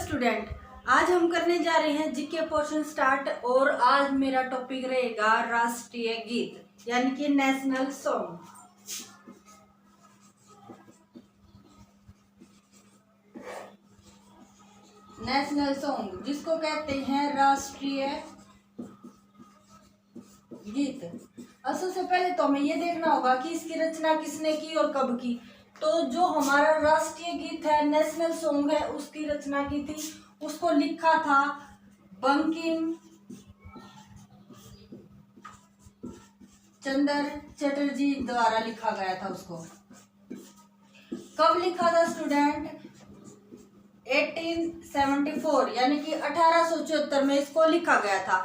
Student, आज हम करने जा रहे हैं जीके पोर्शन स्टार्ट। और आज मेरा टॉपिक रहेगा राष्ट्रीय गीत यानी कि नेशनल सॉन्ग। नेशनल सॉन्ग जिसको कहते हैं राष्ट्रीय गीत। अब सबसे पहले तो हमें ये देखना होगा कि इसकी रचना किसने की और कब की। तो जो हमारा राष्ट्रीय गीत है, नेशनल सॉन्ग है, उसकी रचना की थी, उसको लिखा था बंकिम चंद्र चटर्जी द्वारा लिखा गया था। उसको कब लिखा था स्टूडेंट? 1874 यानी कि 1874 में इसको लिखा गया था।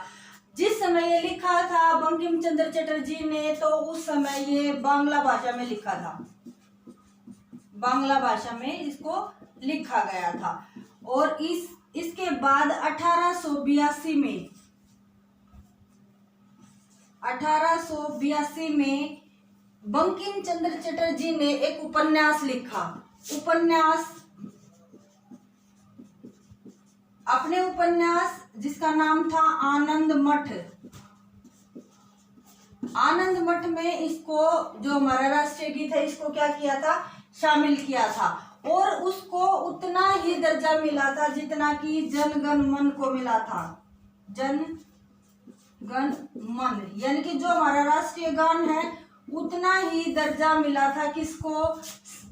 जिस समय ये लिखा था बंकिम चंद्र चटर्जी ने, तो उस समय ये बांग्ला भाषा में लिखा था। बांग्ला भाषा में इसको लिखा गया था। और इसके बाद 1882 में बंकिम चंद्र चटर्जी ने एक उपन्यास लिखा। अपने उपन्यास जिसका नाम था आनंद मठ। आनंद मठ में इसको, जो हमारा राष्ट्रीय गीत है, इसको क्या किया था? शामिल किया था। और उसको उतना ही दर्जा मिला था जितना कि जन गण मन को मिला था। जन गण मन यानी कि जो हमारा राष्ट्रीय गान है, उतना ही दर्जा मिला था किसको?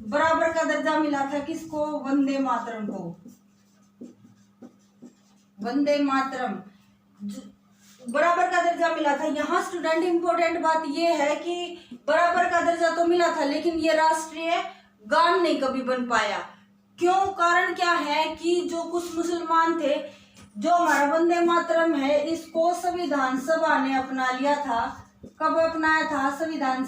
बराबर का दर्जा मिला था किसको? वंदे मातरम को। वंदे मातरम बराबर का दर्जा मिला था। यहाँ स्टूडेंट इंपॉर्टेंट बात यह है कि बराबर का दर्जा तो मिला था, लेकिन ये राष्ट्रीय गान नहीं कभी बन पाया। क्यों? कारण क्या है कि जो कुछ मुसलमान थे, जो हमारा वंदे मातरम है, इसको संविधान सभा ने अपना लिया था। कब अपनाया था? संविधान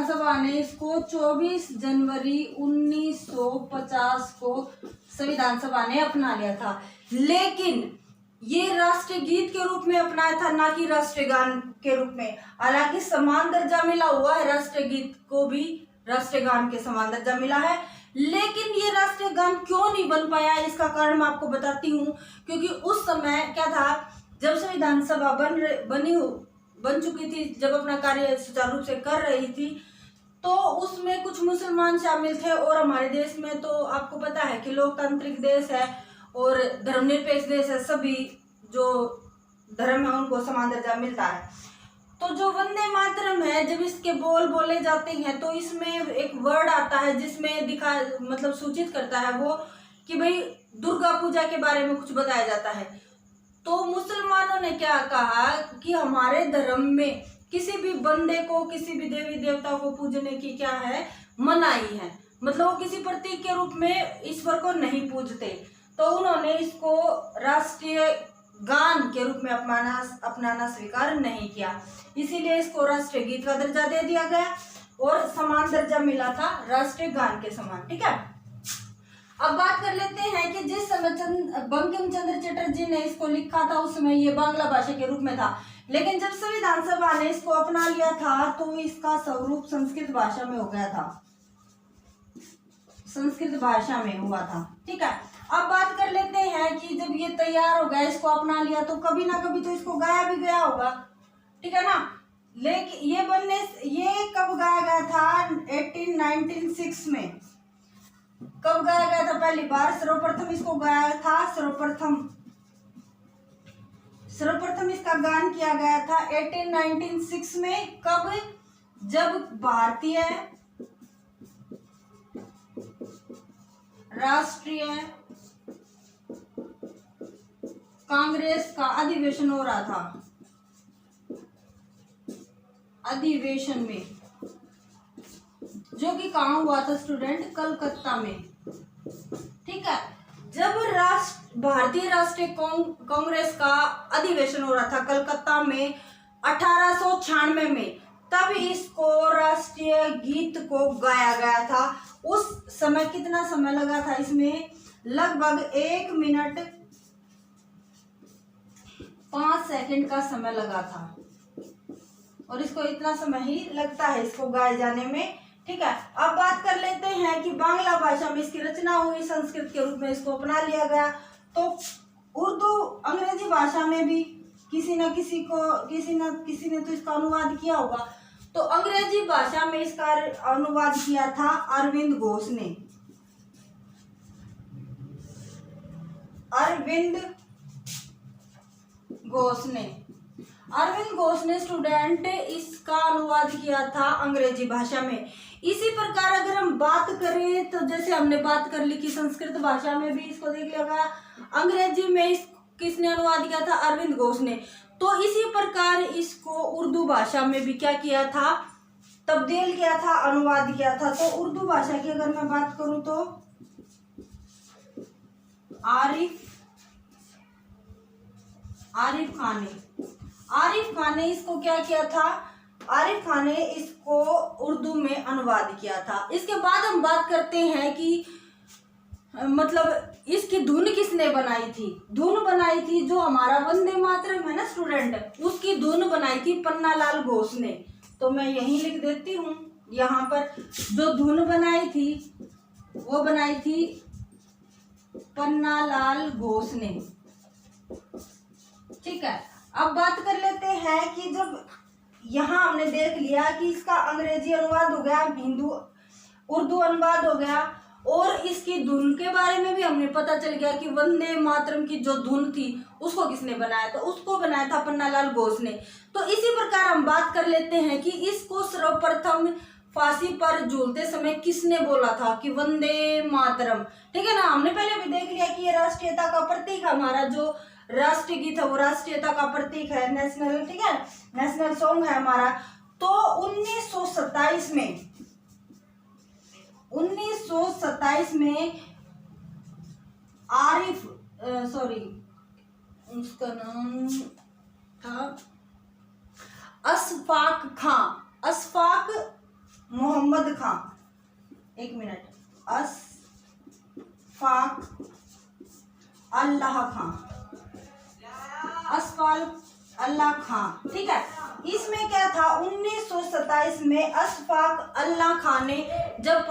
सभा ने इसको 24 जनवरी 1950 को संविधान सभा ने अपना लिया था। लेकिन ये राष्ट्रीय गीत के रूप में अपनाया था, ना कि राष्ट्रीय गान के रूप में। हालांकि समान दर्जा मिला हुआ है, राष्ट्रीय गीत को भी राष्ट्रीय गान के समान दर्जा मिला है, लेकिन ये राष्ट्रीय गान क्यों नहीं बन पाया, इसका कारण मैं आपको बताती हूँ। क्योंकि उस समय क्या था, जब संविधान सभा बन चुकी थी, जब अपना कार्य सुचारू रूप से कर रही थी, तो उसमें कुछ मुसलमान शामिल थे। और हमारे देश में तो आपको पता है कि लोकतांत्रिक देश है और धर्मनिरपेक्ष देश है। सभी जो धर्म है उनको समान दर्जा मिलता है। तो जो वंदे मातरम है, जब इसके बोल बोले जाते हैं, तो इसमें एक वर्ड आता है जिसमें मतलब सूचित करता है वो कि भाई दुर्गा पूजा के बारे में कुछ बताया जाता है। तो मुसलमानों ने क्या कहा कि हमारे धर्म में किसी भी बंदे को, किसी भी देवी देवता को पूजने की क्या है? मनाही है। मतलब वो किसी प्रतीक के रूप में ईश्वर को नहीं पूजते। तो उन्होंने इसको राष्ट्रीय गान के रूप में अपनाना स्वीकार नहीं किया। इसीलिए इसको राष्ट्रीय गीत का दर्जा दे दिया गया और समान दर्जा मिला था राष्ट्रीय गान के समान। ठीक है, अब बात कर लेते हैं कि जिस समय बंकिम चंद्र चटर्जी ने इसको लिखा था, उस समय ये बांग्ला भाषा के रूप में था। लेकिन जब संविधान सभा ने इसको अपना लिया था, तो इसका स्वरूप संस्कृत भाषा में हो गया था। संस्कृत भाषा में हुआ था। ठीक है, अब बात कर लेते हैं कि जब ये तैयार हो गया, इसको अपना लिया, तो कभी ना कभी तो इसको गाया भी गया होगा। ठीक है ना? लेकिन ये कब गाया गया था? 1906 में। कब गाया गया था? पहली बार सर्वप्रथम इसको गाया था। सर्वप्रथम इसका गान किया गया था 1906 में। कब? जब भारतीय राष्ट्रीय कांग्रेस का अधिवेशन हो रहा था। अधिवेशन में, जो कि कहाँ हुआ था स्टूडेंट? कलकत्ता में। ठीक है, जब भारतीय राष्ट्रीय कांग्रेस का अधिवेशन हो रहा था कलकत्ता में 1896 में, तब इसको राष्ट्रीय गीत को गाया गया था। उस समय कितना समय लगा था इसमें? लगभग 1 मिनट 5 सेकंड का समय लगा था। और इसको इतना समय ही लगता है इसको गाए जाने में, ठीक है, अब बात कर लेते हैं कि बांग्ला भाषा में इसकी रचना हुई, संस्कृत के रूप में इसको अपना लिया गया। तो उर्दू अंग्रेजी भाषा में भी किसी न किसी ने तो इसका अनुवाद किया होगा। तो अंग्रेजी भाषा में इसका अनुवाद किया था अरविंद घोष ने। अरविंद घोष ने स्टूडेंट इसका अनुवाद किया था अंग्रेजी भाषा में। इसी प्रकार अगर हम बात करें तो जैसे हमने बात कर ली कि संस्कृत भाषा में भी इसको देख लिया गया, अंग्रेजी में किसने अनुवाद किया था? अरविंद घोष ने। तो इसी प्रकार इसको उर्दू भाषा में भी क्या किया था? तब्दील किया था, अनुवाद किया था। तो उर्दू भाषा की अगर मैं बात करूं तो आरिफ खान ने इसको क्या किया था? आरिफ खान ने इसको उर्दू में अनुवाद किया था। इसके बाद हम बात करते हैं कि मतलब इसकी धुन किसने बनाई थी? धुन बनाई थी जो हमारा वंदे मातरम है ना स्टूडेंट, उसकी धुन बनाई थी पन्नालाल घोष ने। तो मैं यही लिख देती हूँ यहाँ पर, जो धुन बनाई थी वो बनाई थी पन्नालाल घोष ने। ठीक है, अब बात कर लेते हैं कि जब यहाँ हमने देख लिया कि इसका अंग्रेजी अनुवाद हो गया, उर्दू अनुवाद हो गया, और इसकी धुन के बारे में भी हमने पता चल गया कि वंदे मातरम की जो धुन थी उसको किसने बनाया? तो उसको बनाया था पन्नालाल घोष ने। तो इसी प्रकार हम बात कर लेते हैं कि इसको सर्वप्रथम फांसी पर झूलते समय किसने बोला था कि वंदे मातरम? ठीक है ना, हमने पहले भी देख लिया कि ये राष्ट्रीयता का प्रतीक है, हमारा जो राष्ट्रीय गीत है वो राष्ट्रीयता का प्रतीक है, नेशनल, ठीक है, नेशनल सॉन्ग है हमारा। तो 1927 में उसका नाम था अशफाक मोहम्मद खां। एक मिनट, अशफाक अल्लाह खां। ठीक है, इसमें क्या था? 1927 में अशफाक उल्लाह खान ने जब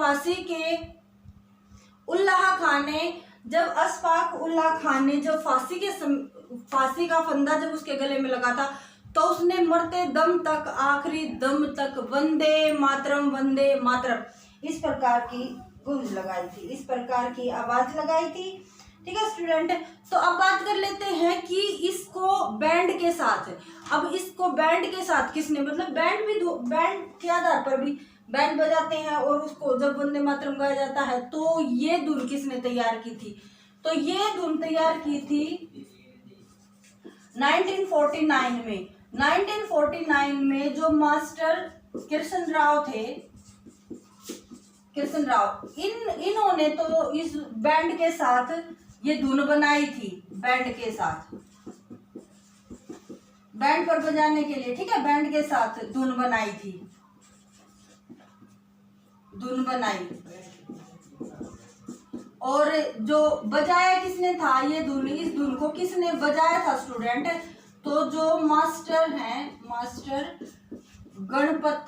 फांसी का फंदा जब उसके गले में लगा था, तो उसने मरते दम तक, आखिरी दम तक वंदे मातरम इस प्रकार की गूंज लगाई थी, इस प्रकार की आवाज लगाई थी। ठीक है स्टूडेंट, तो अब बात कर लेते हैं कि इसको बैंड के साथ किसने, मतलब बैंड के आधार पर भी बैंड बजाते हैं और उसको जब वंदे मातरम गाया जाता है तो ये धुन किसने तैयार की थी? तो ये धुन तैयार की थी 1949 में जो मास्टर कृष्ण राव इन्होंने तो इस बैंड के साथ ये धुन बनाई थी, बैंड के साथ, बैंड पर बजाने के लिए। ठीक है, बैंड के साथ धुन बनाई और जो बजाया किसने था ये धुन, इस धुन को किसने बजाया था स्टूडेंट? तो जो मास्टर गणपत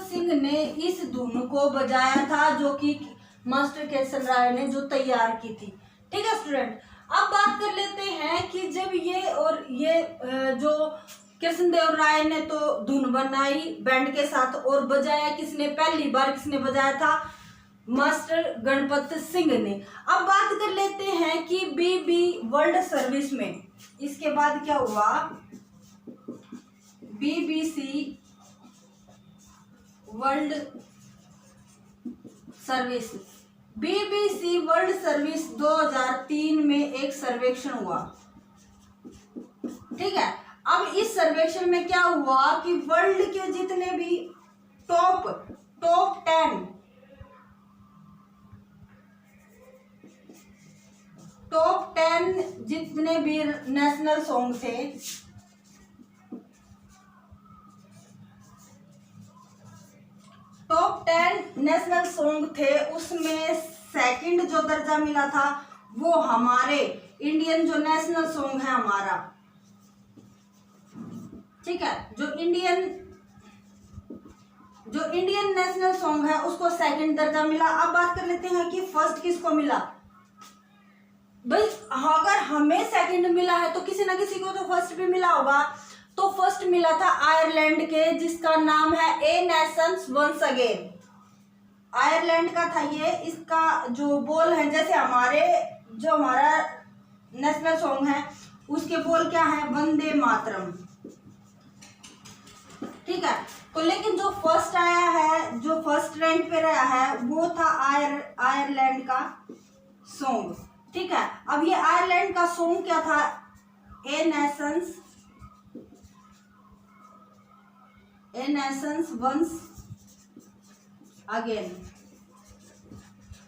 सिंह ने इस धुन को बजाया था, जो कि मास्टर कृष्ण राय ने जो तैयार की थी। ठीक है स्टूडेंट, अब बात कर लेते हैं कि जब ये जो कृष्णदेव राय ने तो धुन बनाई बैंड के साथ और बजाया किसने? पहली बार किसने बजाया था? मास्टर गणपत सिंह ने। अब बात कर लेते हैं कि बीबी वर्ल्ड सर्विस में इसके बाद क्या हुआ? बीबीसी वर्ल्ड सर्विस 2003 में एक सर्वेक्षण हुआ। ठीक है, अब इस सर्वेक्षण में क्या हुआ कि वर्ल्ड के जितने भी टॉप 10 जितने भी नेशनल सॉन्ग थे, टॉप 10 नेशनल सॉन्ग थे, उसमें सेकंड जो दर्जा मिला था वो हमारे इंडियन जो नेशनल सॉन्ग है हमारा, ठीक है। जो इंडियन नेशनल सॉन्ग है उसको सेकंड दर्जा मिला। अब बात कर लेते हैं कि फर्स्ट किसको मिला। भाई अगर हमें सेकंड मिला है तो किसी ना किसी को तो फर्स्ट भी मिला होगा। तो फर्स्ट मिला था आयरलैंड के, जिसका नाम है ए नेशंस वंस अगेन। आयरलैंड का था ये। इसका जो बोल है, जैसे हमारा नेशनल सॉन्ग है उसके बोल क्या है, वंदे मातरम। ठीक है। तो लेकिन जो फर्स्ट आया है, जो फर्स्ट रैंक पे रहा है, वो था आयरलैंड का सॉन्ग। ठीक है। अब ये आयरलैंड का सॉन्ग क्या था, ए नेशंस वंस अगेन।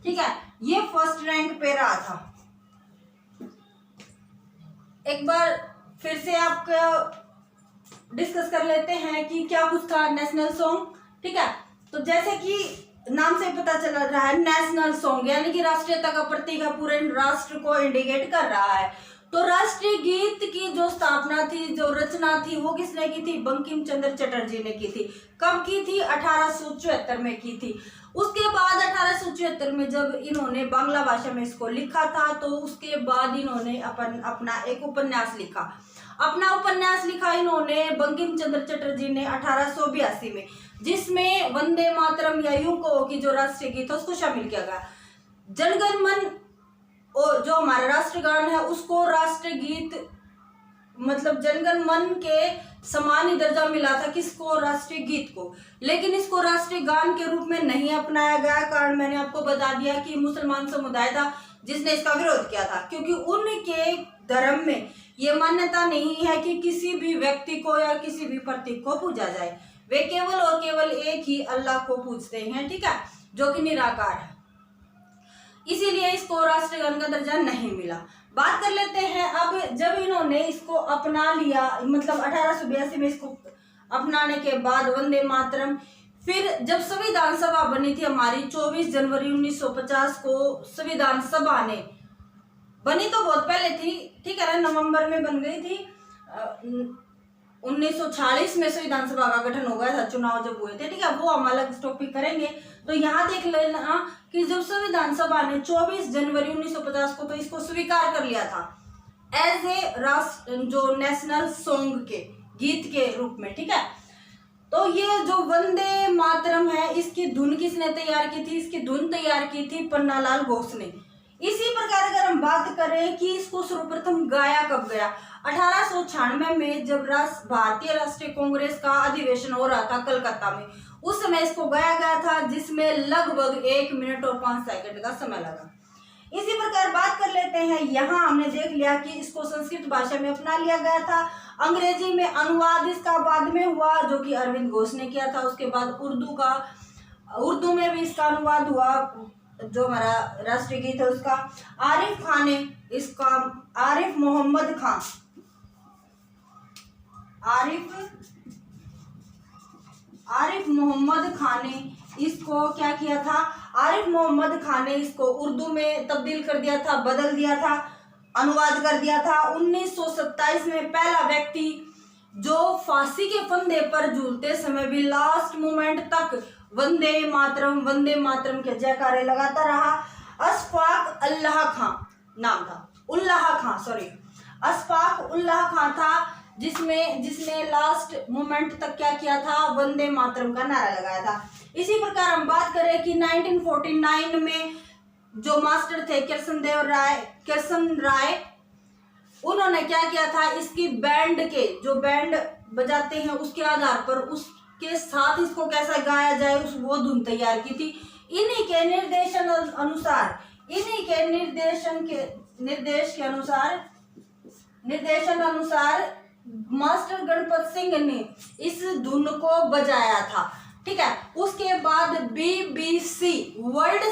ठीक है। ये फर्स्ट रैंक पे रहा था। एक बार फिर से आपको डिस्कस कर लेते हैं कि क्या कुछ था नेशनल सॉन्ग। ठीक है। तो जैसे कि नाम से पता चल रहा है, नेशनल सॉन्ग यानी कि राष्ट्रीयता का प्रतीक है, पूरे राष्ट्र को इंडिकेट कर रहा है। तो राष्ट्रीय गीत की जो स्थापना थी, जो रचना थी, वो किसने की थी, बंकिम चंद्र चटर्जी ने की थी। कब की थी, 1874 में की थी। उसके बाद 1874 में जब इन्होंने बांग्ला भाषा में इसको लिखा था, तो उसके बाद इन्होंने अपना एक उपन्यास लिखा। इन्होंने बंकिम चंद्र चटर्जी ने 1882 में, जिसमें वंदे मातरम या यूं कहो कि जो राष्ट्रीय गीत है उसको शामिल किया गया। जनगण मन और जो हमारा राष्ट्रगान है उसको राष्ट्रीय गीत मतलब जनगण मन के समान ही दर्जा मिला था। किसको, राष्ट्रीय गीत को। लेकिन इसको राष्ट्रीय गान के रूप में नहीं अपनाया गया। कारण मैंने आपको बता दिया कि मुसलमान समुदाय था जिसने इसका विरोध किया था, क्योंकि उनके धर्म में ये मान्यता नहीं है कि किसी भी व्यक्ति को या किसी भी प्रतीक को पूजा जाए। वे केवल और केवल एक ही अल्लाह को पूजते हैं। ठीक है, जो कि निराकार है। इसीलिए इसको राष्ट्रीय गान का दर्जा नहीं मिला। बात कर लेते हैं अब, जब इन्होंने इसको अपना लिया, मतलब 1882 में इसको अपनाने के बाद वंदे मातरम, फिर जब संविधान सभा बनी थी हमारी 24 जनवरी 1950 को संविधान सभा ने बनी, तो बहुत पहले थी। ठीक है ना, नवंबर में बन गई थी। 1946 में संविधान सभा का गठन हो गया था, चुनाव जब हुए थे। ठीक है, वो हम अलग टॉपिक करेंगे। तो यहाँ देख लेना कि जब संविधान सभा ने 24 जनवरी 1950 को तो इसको स्वीकार कर लिया था एज ए राष्ट्र जो नेशनल सॉन्ग के गीत के रूप में। ठीक है, तो ये जो वंदे मातरम है, इसकी धुन किसने तैयार की थी, इसकी धुन तैयार की थी पन्नालाल घोष ने। इसी प्रकार अगर हम बात करें कि इसको सर्वप्रथम गाया कब गया, 1896 में जब भारतीय राष्ट्रीय कांग्रेस का अधिवेशन हो रहा था कलकत्ता में, उस समय इसको गाया गया था, जिसमें लगभग 1 मिनट और 5 सेकंड का समय लगा। इसी प्रकार बात कर लेते हैं, यहाँ हमने देख लिया कि इसको संस्कृत भाषा में अपना लिया गया था। अंग्रेजी में अनुवाद इसका बाद में हुआ, जो कि अरविंद घोष ने किया था। उसके बाद उर्दू में भी इसका अनुवाद हुआ, जो हमारा राष्ट्रीय गीत है उसका। आरिफ मोहम्मद खान ने इसको क्या किया था, आरिफ मोहम्मद खान ने इसको उर्दू में तब्दील कर दिया था, बदल दिया था, अनुवाद कर दिया था। 1927 में पहला व्यक्ति जो फांसी के फंदे पर झूलते समय भी लास्ट मोमेंट तक वंदे मातरम के जयकारे लगाता रहा, अशफाक उल्लाह खां था, जिसने लास्ट मोमेंट तक क्या किया था, वंदे मातरम का नारा लगाया था। इसी प्रकार हम बात करें कि 1949 में जो मास्टर थे किशन राय, उन्होंने क्या किया था, इसकी बैंड बजाते हैं उसके आधार पर उसके साथ इसको कैसा गाया जाए वो धुन तैयार की थी। इन्हीं के निर्देशन अनुसार मास्टर गणपत सिंह ने इस धुन को बजाया था। ठीक है, उसके बाद BBC वर्ल्ड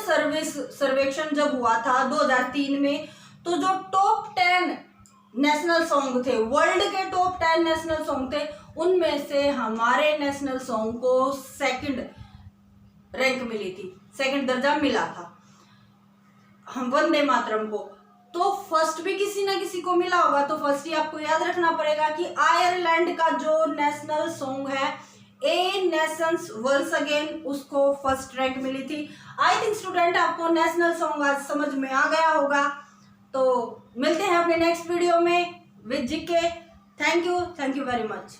सर्वेक्षण जब हुआ था 2003 में, तो जो टॉप 10 नेशनल सॉन्ग थे, वर्ल्ड के टॉप 10 नेशनल सॉन्ग थे, उनमें से हमारे नेशनल सॉन्ग को सेकंड रैंक मिली थी, सेकंड दर्जा मिला था हम वंदे मातरम को। तो फर्स्ट भी किसी ना किसी को मिला होगा। तो फर्स्ट ही आपको याद रखना पड़ेगा कि आयरलैंड का जो नेशनल सॉन्ग है ए नेशंस वंस अगेन, उसको फर्स्ट रैंक मिली थी। आई थिंक स्टूडेंट आपको नेशनल सॉन्ग आज समझ में आ गया होगा। तो मिलते हैं अपने नेक्स्ट वीडियो में with GK. Thank you very much.